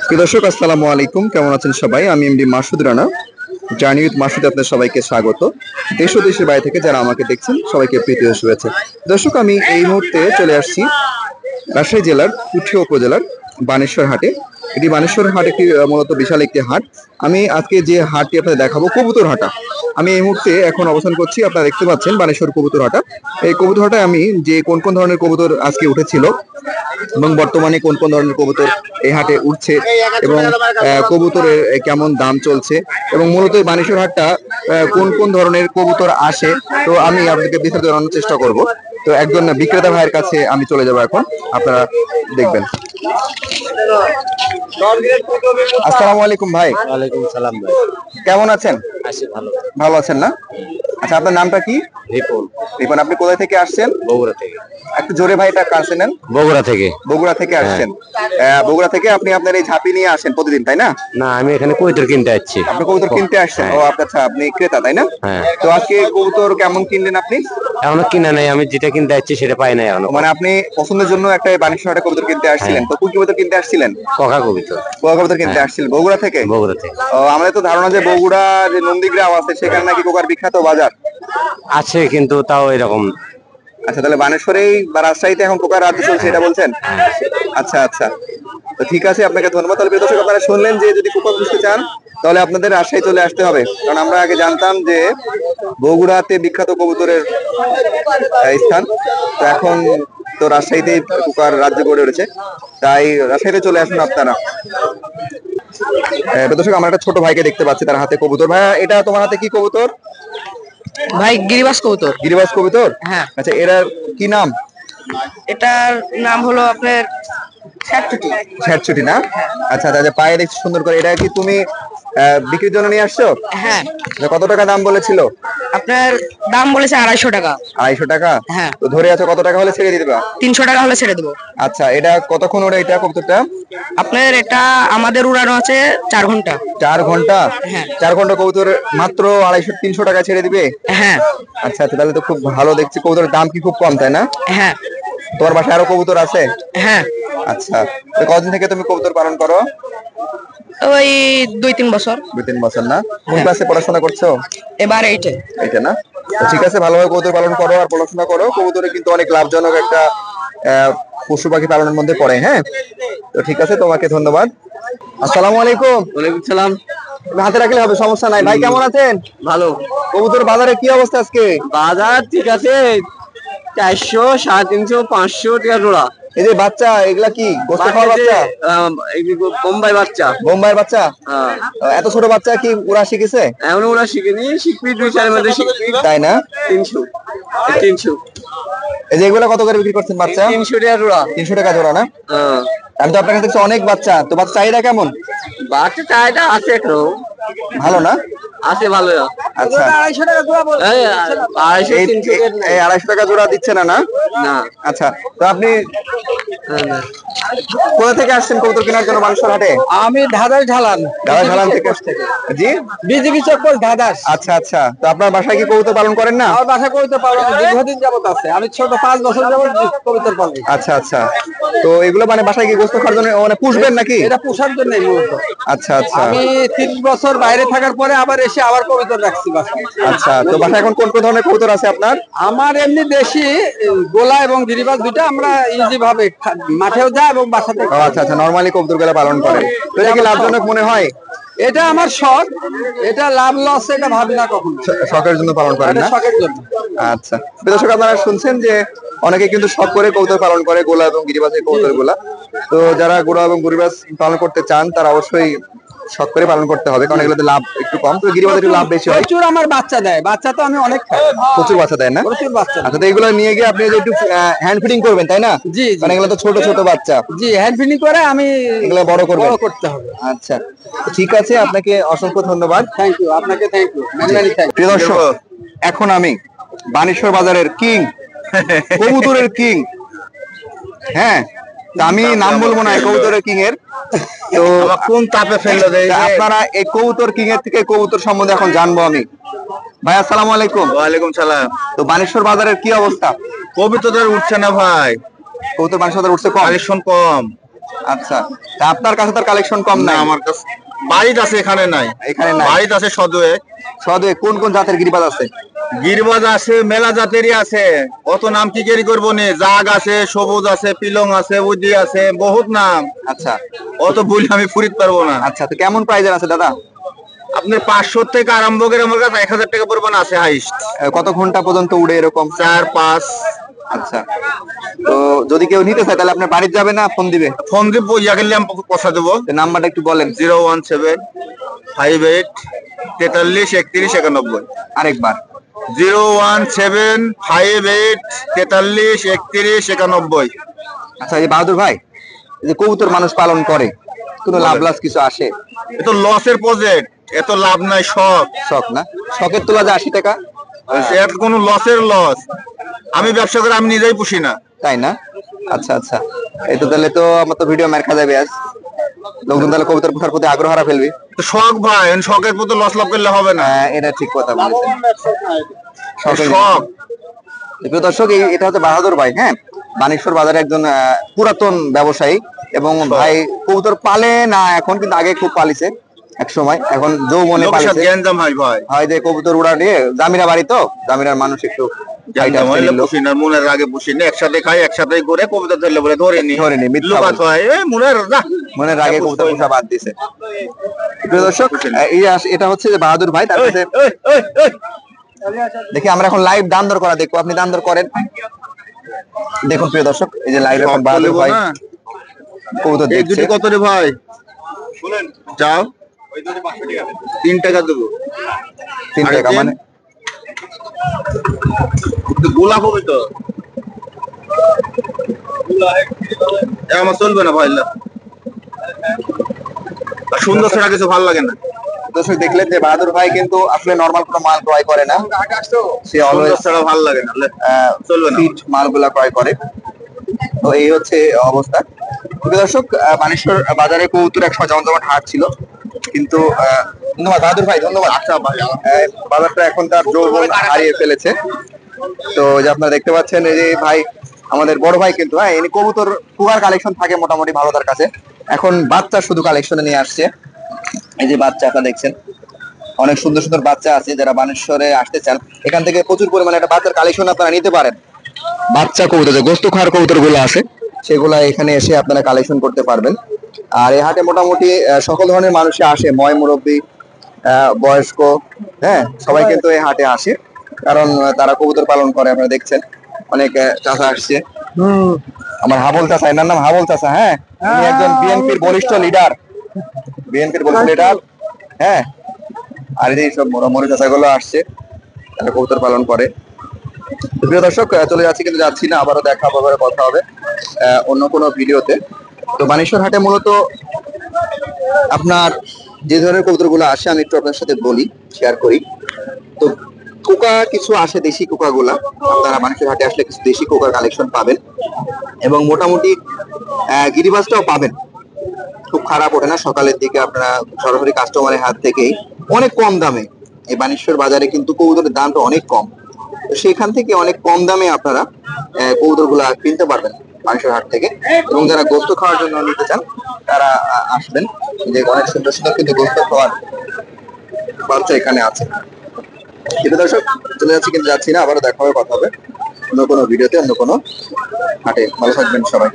প্রিয় দর্শক, আসসালামু আলাইকুম। কেমন আছেন সবাই? আমি MD Masud Rana, journey with মাসুদে আপনাদের সবাইকে স্বাগত। দেশ ও দেশের বাইরে থেকে যারা আমাকে দেখছেন সবাইকে প্রীতি ও শুভেচ্ছা। দর্শক, আমি এই মুহূর্তে চলে আসছি রাজশাহী জেলার পুঠিয়া উপজেলার বানেশ্বর হাটে। এটি বানেশ্বর হাট একটি মূলত বিশাল একটি হাট। আমি আজকে যে হাটটি আপনাদের দেখাবো কবুতর হাটা। আমি এই মুহূর্তে এখন অবস্থান করছি, আপনারা দেখতে পাচ্ছেন বানেশ্বর কবুতর হাটা। এই কবুতর হাটায় আমি যে কোন কোন ধরনের কবুতর আজকে উঠেছিল এবং বর্তমানে কোন কোন ধরনের কবুতর এই হাটে উঠছে এবং কবুতরের কেমন দাম চলছে এবং মূলত এই বানেশ্বর হাটটা কোন কোন ধরনের কবুতর আসে, তো আমি আপনাদেরকে বিস্তারিত জানানোর চেষ্টা করব। তো একজন বিক্রেতা ভাইয়ের কাছে আমি চলে যাব এখন, আপনারা দেখবেন। আসসালামু আলাইকুম ভাই। ওয়ালাইকুম সালাম ভাই। কেমন আছেন? আছি ভালো। ভালো আছেন না? আচ্ছা, আপনার নামটা কি? রিপন। রিপন, আপনি কোথা থেকে আসছেন? বগুড়া থেকে। একটু জোরে ভাইটা কাছে নেন। বগুড়া থেকে। বগুড়া থেকে আসছেন? বগুড়া থেকে আপনি আপনার এই ঝাঁপি নিয়ে আসেন প্রতিদিন, তাই না? না, আমি এখানে কবুতর কিনতে আসছি। আপনি কবুতর কিনতে আসছেন? ও আচ্ছা, আপনি ক্রেতা তাই না? হ্যাঁ। তো আজকে কবুতর কেমন কিনলেন আপনি? এখনো কিনা নাই, আমি যেটা কিনতে আসছি সেটা পাই নাই এখনো। মানে আপনি পছন্দের জন্য একটা বাণিজ্য হাটে কবুতর কিনতে আসছিলেন, তো কোন কবুতর কিনতে আসছিলেন? ককা কবুতর। কোকা কবুতর কিনতে আসছিলেন বগুড়া থেকে? বগুড়া থেকে। ও, আমাদের তো ধারণা যে বগুড়া যে নন্দীগ্রাম আছে সেখানে নাকি কোকার বিখ্যাত বাজার আছে কিন্তু তাও এরকম। আচ্ছা, তাহলে বানেশ্বরেই বা রাজশাহীতে এখন কোকার রাজ্য চলছে, এটা বলছেন? আচ্ছা আচ্ছা, তো ঠিক আছে, আপনাকে ধন্যবাদ। তাহলে প্রিয় দর্শক, আপনারা শুনলেন যে যদি কোকা বুঝতে চান তাহলে আপনাদের রাজশাহী চলে আসতে হবে, কারণ আমরা আগে জানতাম যে বগুড়াতে বিখ্যাত কবুতরের স্থান, তো এখন তো রাজশাহীতে কোকার রাজ্য গড়ে উঠেছে, তাই রাজশাহীতে চলে আসুন আপনারা। দর্শক, আমরা একটা ছোট ভাইকে দেখতে পাচ্ছি, তার হাতে কবুতর। ভাইয়া, এটা তোমার হাতে কি কবুতর? ভাই গিরিবাস কবুতর। গিরিবাজ কবুতর? হ্যাঁ। আচ্ছা, এর কি নাম? এটার নাম হলো আপনার ষাটচুটি। ঝাড়ছুটি না? আচ্ছা আচ্ছা, পায়ে দেখছি সুন্দর করে। এটা কি তুমি বিক্রির জন্য নিয়ে আসছো? হ্যাঁ। কত টাকা দাম বলেছিল? আপনার দাম বলেছে 250 টাকা। 250 টাকা? হ্যাঁ। তো ধরে আছো কত টাকা হলে ছেড়ে দিতে পারবা? 300 টাকা হলে ছেড়ে দেবো। আচ্ছা, এটা কতক্ষণ ওড়ে এটা কবুতরটা? আপনার এটা আমাদের উড়ানো আছে 4 ঘন্টা। 4 ঘন্টা? হ্যাঁ। 4 ঘন্টা কবুতর মাত্র 250-300 টাকা ছেড়ে দিবে? হ্যাঁ। আচ্ছা আচ্ছা, তাহলে তো খুব ভালো দেখছি। কবুতরের দাম কি খুব কম, তাই না? হ্যাঁ। তোমার বাসায় আরো কবুতর আছে? হ্যাঁ। আচ্ছা, তো কতদিন থেকে তুমি কবুতর পালন করো? ওই 2-3 বছর। 2-3 বছর না? কোন ক্লাসে পড়াশোনা করছো? এবার এইটা। এটা না? তো ঠিক আছে, ভালোভাবে কবুতর পালন করো আর পড়াশোনা করো। কবুতরে কিন্তু অনেক লাভজনক একটা পশু পাখি পালনের মধ্যে পড়ে। হ্যাঁ, তো ঠিক আছে, তোমাকে ধন্যবাদ। আসসালামু আলাইকুম। ওয়ালাইকুম সালাম। হাতে রাখলে হবে, সমস্যা নাই। ভাই কেমন আছেন? ভালো। কবুতর বাজারে কি অবস্থা আজকে? বাজার ঠিক আছে, 400, 350, 500 টাকা জোড়া। এই যে বাচ্চা, এগুলা কি গোস্ত খাওয়ার বাচ্চা? বোম্বাই বাচ্চা। বোম্বাইয়ের বাচ্চা? হ্যাঁ। এত ছোট বাচ্চা কি উড়া শিখেছে? এখনো ওরা শিখেনি, শিখবি 2-4 মধ্যে শিখবি। তাই না? 300। এই যে এগুলা কত করে বিক্রি করছেন বাচ্চা? 300 টাকা জোড়া। 300 টাকা জোড়া না? হ্যাঁ। আমি তো আপনার কাছে দেখছি অনেক বাচ্চা, তো বাচ্চা চাহিদা কেমন? বাচ্চা চাহিদা আছে একটু। ভালো না? আছে ভালো। আচ্ছা, 250 টাকা জোড়া বল। 250, 300 এই 250 টাকা জোড়া দিচ্ছে না? না? না। আচ্ছা, তো আপনি কোথা থেকে আসছেন কবুতর কেনার জন্য বানেশ্বর হাটে? আমি ধাদাস ঢালান। দাদা ঝালান থেকে? জি। বিজিবি চক্কর ধাদাস। আচ্ছা আচ্ছা, তো আপনার বাসায় কি কবুতর পালন করেন না? আমার বাসা কবিতা পালন দীর্ঘদিন যাবত আছে। আমি ছোট 5 বছর যাবত কবিতা পালন। আচ্ছা আচ্ছা, তো এগুলো মানে বাসায় কি গোস্ত খাওয়ার জন্য মানে পুষবেন নাকি? এটা পোষার জন্যই মূলত। আচ্ছা আচ্ছা। আমি 3 বছর বাইরে থাকার পরে আবার এসে আবার কবিতা রাখছি বাসায়। আচ্ছা, তো বাসায় এখন কোন কোন ধরনের কবুতর আছে আপনার? আমার এমনি দেশি গোলা এবং গিরিবাজ দুইটা আমরা ইজি ভাবে মাঠেও যায় এবং বাসাতে। ও আচ্ছা আচ্ছা, নরমালি কবুতর গুলা পালন করেন, তো এটা কি লাভজনক মনে হয়? এটা আমার শখ, এটা লাভ লস এটা ভাবি না কখনো। শখের জন্য পালন করেন এটা না? শখের জন্য। আচ্ছা, দর্শক, আপনারা শুনছেন যে অনেকে কিন্তু শখ করে কবুতর পালন করে, গোলা এবং গিরিবাজের কবুতর গুলা। তো যারা গোলা এবং গিরিবাজ পালন করতে চান তারা অবশ্যই শখ করে পালন করতে হবে, কারণ এগুলোতে লাভ একটু কম, তো গিরিবাজের একটু লাভ বেশি হয়। প্রচুর আমার বাচ্চা দেয়, বাচ্চা তো আমি অনেক খাই। প্রচুর বাচ্চা দেয় না? প্রচুর বাচ্চা দেয়। আচ্ছা, তো এগুলো নিয়ে গিয়ে আপনি যে একটু হ্যান্ড ফিডিং করবেন, তাই না? জি জি। মানে এগুলো তো ছোট ছোট বাচ্চা, জি, হ্যান্ড ফিডিং করে আমি এগুলো বড় করবেন। বড় করতে হবে। আচ্ছা, তো ঠিক আছে, আপনাকে অসংখ্য ধন্যবাদ। থ্যাংক ইউ, আপনাকে থ্যাংক ইউ, মেনি থ্যাংক প্রিয় দর্শক, এখন আমি বানেশ্বর বাজারের কিং, কবুতরের কিং, হ্যাঁ, তা আমি নাম বলবো না এই কবুতরের কিং এর। তো কোন তাপে ফেললো রে? তা আপনারা এই কবুতর কিং এর থেকে কবুতর সম্বন্ধে এখন জানবো আমি। ভাই আসসালামু আলাইকুম। ওয়ালাইকুম সালাম। তো বানেশ্বর বাজারের কি অবস্থা? কবিতাদের উঠছে না ভাই, কবুতর বানেশ্বর বাজারে উঠছে কম? কালেকশন কম। আচ্ছা, তা আপনার কাছে তার কালেকশন কম না না? আমার কাছে বাড়িতে আছে, এখানে নাই। এখানে নাই। বাড়িতে আছে সদয়ে। সদে কোন কোন জাতের গিরিবাজ আছে? গিরবাজ আছে, মেলা জাতেরই আছে। অত নাম কি কেরি করবো নি? জাগ আছে, সবুজ আছে, পিলং আছে, উজি আছে, বহুত নাম। আচ্ছা অত বলি আমি ফুরিত পারবো না। আচ্ছা, তো কেমন প্রাইজের আছে দাদা? আপনার 500 থেকে আরম্ভ করে আমার কাছে 1000 টাকা পরিমাণ আছে হাইস্ট। কত ঘন্টা পর্যন্ত উড়ে এরকম? 4-5। আচ্ছা, তো যদি কেউ নিতে চায় তাহলে আপনার বাড়িতে যাবে না ফোন দিবে? ফোন দিব, ইয়া গেলে আমি কথা দেবো। তো নাম্বারটা একটু বলেন। 01758433191। আরেকবার। 01758433191। আচ্ছা, এই বাহাদুর ভাই, এই যে কবুতর মানুষ পালন করে, কোনো লাভ লাভ কিছু আসে? এত লসের প্রজেক্ট, এত লাভ নাই, শখ। শখ না? শখের তোলা যে 80 টাকা, এত কোনো লসের লস। আমি ব্যবসা করে আমি নিজেই পুষি না। তাই না? আচ্ছা আচ্ছা, এই তো তাহলে তো আমার তো ভিডিও মার খা যাবে আজ। লোকজন তাহলে কবুতর পোষার প্রতি আগ্রহ হারা ফেলবে। তো শখ ভাই, শখের প্রতি লস লাভ করলে হবে না। এটা ঠিক কথা বলেছেন। শখের শখ। প্রিয় দর্শক, এটা হচ্ছে বাহাদুর ভাই, হ্যাঁ, বানেশ্বর বাজারে একজন পুরাতন ব্যবসায়ী, এবং ভাই কবুতর পালে না এখন, কিন্তু আগে খুব পালিছে এক সময়, এখন যৌবনে লোকের সাথে পালিছে। গ্যাঞ্জাম হয় ভাই। হয় যে কবুতর উড়া নিয়ে জামিরা বাড়ি, তো জামিরার মানুষ একটু গ্যাঞ্জাম হইলে পুষি না, মনের আগে পুষি না। একসাথে খাই, একসাথে করে কবিতা ধরলে বলে ধরে নি। লুকাত হয়, মনের মনের আগে কবুতর পোষা বাদ দিছে। প্রিয় দর্শক, এটা হচ্ছে যে বাহাদুর ভাই, তার কাছে দেখি আমরা এখন লাইভ দাম দর করা দেখবো। আপনি দাম দর করেন। দেখুন প্রিয় দর্শক, এই যে লাইভ এখন বাহাদুর ভাই কবুতর এই দুটি দেখছে। কত রে ভাই? যাও, 3 টাকা দেবো। 3 টাকা মানে গোলাপ হবে তো, আমার চলবে না ভাই। সুন্দর ছাড়া কিছু ভালো লাগে না। দর্শক দেখলেন যে বাহাদুর ভাই কিন্তু আসলে নরমাল কোনো মাল ক্রয় করে না, সে সুন্দর অলওয়েজ ছাড়া ভালো লাগে না, চলবে না। ফিট মালগুলা ক্রয় করে। তো এই হচ্ছে অবস্থা। প্রিয় দর্শক, বানেশ্বর বাজারে কবুতর একসময় জমজমাট হাট ছিল, কিন্তু ধন্যবাদ বাহাদুর ভাই, ধন্যবাদ। আচ্ছা ভাই, বাজারটা এখন তার যৌবন হারিয়ে ফেলেছে। তো যে আপনারা দেখতে পাচ্ছেন, এই যে ভাই আমাদের বড় ভাই, কিন্তু হ্যাঁ, ইনি কবুতর কুয়ার কালেকশন থাকে মোটামুটি ভালো তার কাছে। এখন বাচ্চা শুধু কালেকশনে নিয়ে আসছে। এই যে বাচ্চা আপনারা দেখছেন, অনেক সুন্দর সুন্দর বাচ্চা আছে। যারা বানেশ্বরে আসতে চান, এখান থেকে প্রচুর পরিমাণে একটা বাচ্চার কালেকশন আপনারা নিতে পারেন। বাচ্চা কবুতর, যে গোস্ত খাওয়ার কবুতর গুলো আছে, সেগুলা এখানে এসে আপনারা কালেকশন করতে পারবেন। আর এই হাটে মোটামুটি সকল ধরনের মানুষই আসে, ময় মুরব্বী, বয়স্ক, হ্যাঁ, সবাই কিন্তু এই হাটে আসে, কারণ তারা কবুতর পালন করে। আপনারা দেখছেন অনেক চাচা আসছে। আমার হাবল চাচা, এনার নাম হাবল চাচা, হ্যাঁ, উনি একজন বিএনপির বরিষ্ঠ লিডার, হ্যাঁ। আর এই সব মরি চাচা গুলো আসছে, তারা কবুতর পালন করে। প্রিয় দর্শক, চলে যাচ্ছি, কিন্তু যাচ্ছি না, আবারও দেখা হবে, আবারও কথা হবে অন্য কোনো ভিডিওতে। তো বানেশ্বর হাটে মূলত আপনার যে ধরনের কবুতর গুলো আসে, আমি একটু আপনার সাথে বলি, শেয়ার করি। তো কোকা কিছু আসে, দেশি কোকা গুলা, আপনারা বানেশ্বর হাটে আসলে কিছু দেশি কোকার কালেকশন পাবেন, এবং মোটামুটি গিরিবাজটাও পাবেন। খুব খারাপ ওঠে না, সকালের দিকে আপনারা সরাসরি কাস্টমারের হাত থেকেই অনেক কম দামে, এই বানেশ্বর বাজারে কিন্তু কবুতরের দামটা অনেক কম, তো সেখান থেকে অনেক কম দামে আপনারা কবুতর গুলা কিনতে পারবেন বানেশ্বর হাট থেকে। এবং যারা গোস্ত খাওয়ার জন্য নিতে চান, তারা আসবেন। যে অনেক সুন্দর সুন্দর কিন্তু গোস্ত খাওয়ার বাচ্চা এখানে আছে। কিন্তু দর্শক, চলে যাচ্ছি, কিন্তু যাচ্ছি না, আবারও দেখা হবে, কথা হবে অন্য কোনো ভিডিওতে, অন্য কোনো হাটে। ভালো থাকবেন সবাই।